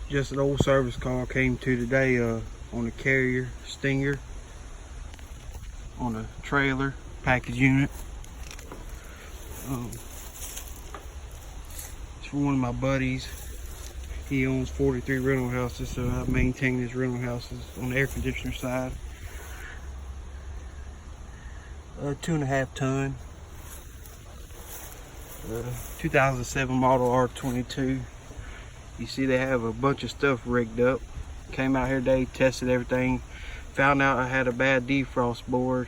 Just an old service call came to today on a carrier stinger on a trailer package unit. It's for one of my buddies. He owns 43 rental houses, so I maintain his rental houses on the air conditioner side. 2.5 ton, 2007 model R22. You see they have a bunch of stuff rigged up. Came out here today, tested everything, found out I had a bad defrost board.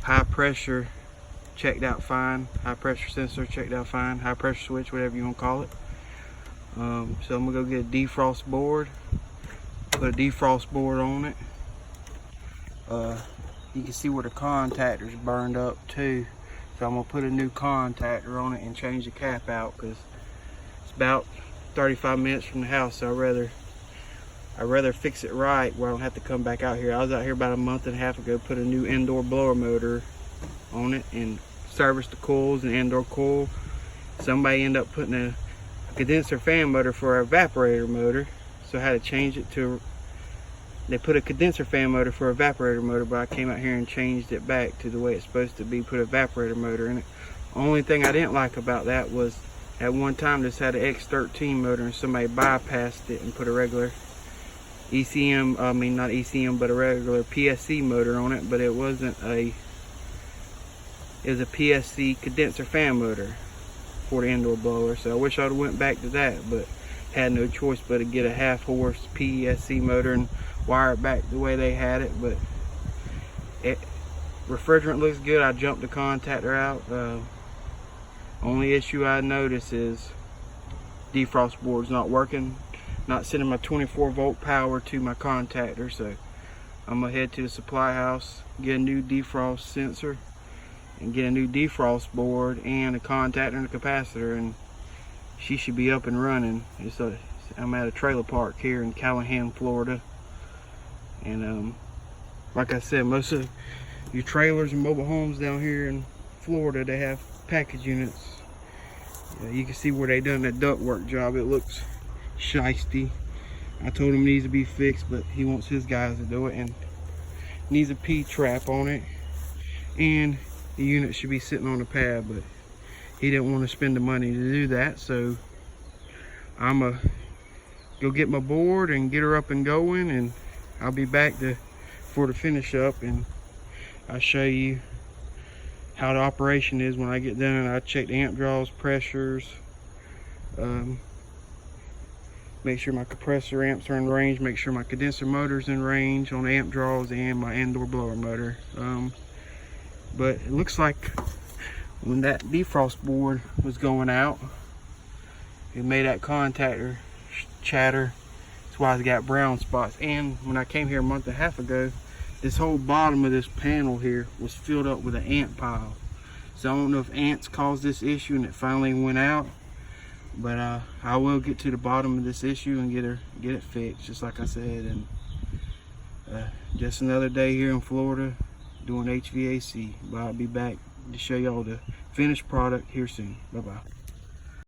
High pressure checked out fine, high pressure sensor checked out fine, high pressure switch, whatever you want to call it. So I'm gonna go get a defrost board, put a defrost board on it. You can see where the contactor's burned up too, so I'm gonna put a new contactor on it and change the cap out, because it's about 35 minutes from the house, so I'd rather fix it right where I don't have to come back out here. I was out here about a month and a half ago, put a new indoor blower motor on it and serviced the coils and indoor coil. Somebody ended up putting a condenser fan motor for our evaporator motor, so I had to change it to, they put a condenser fan motor for evaporator motor, but I came out here and changed it back to the way it's supposed to be, put an evaporator motor in it. Only thing I didn't like about that was at one time this had an X13 motor and somebody bypassed it and put a regular ECM, I mean not ECM, but a regular PSC motor on it, but it wasn't a, it was a PSC condenser fan motor for the indoor blower. So I wish I'd went back to that, but had no choice but to get a 1/2 horse PSC motor and wire it back the way they had it. But refrigerant looks good. I jumped the contactor out. Only issue I notice is defrost board's not working, not sending my 24 volt power to my contactor. So I'm gonna head to the supply house, get a new defrost sensor and get a new defrost board and a contactor and a capacitor, and she should be up and running. I'm at a trailer park here in Callahan, Florida, and like I said, most of your trailers and mobile homes down here in Florida, they have package units. You can see where they done that ductwork job. It looks shysty. I told him it needs to be fixed, but he wants his guys to do it, and needs a P-trap on it, and the unit should be sitting on the pad, but he didn't want to spend the money to do that. So I'm gonna go get my board and get her up and going, and I'll be back for the finish up, and I'll show you how the operation is when I get done. I check the amp draws, pressures, make sure my compressor amps are in range, make sure my condenser motor's in range on the amp draws, and my indoor blower motor. But it looks like when that defrost board was going out, it made that contactor chatter. That's why it's got brown spots. And when I came here a month and a half ago, this whole bottom of this panel here was filled up with an ant pile. So I don't know if ants caused this issue and it finally went out, but I will get to the bottom of this issue and get it fixed, just like I said. And just another day here in Florida doing HVAC, but I'll be back to show y'all the finished product here soon. Bye bye.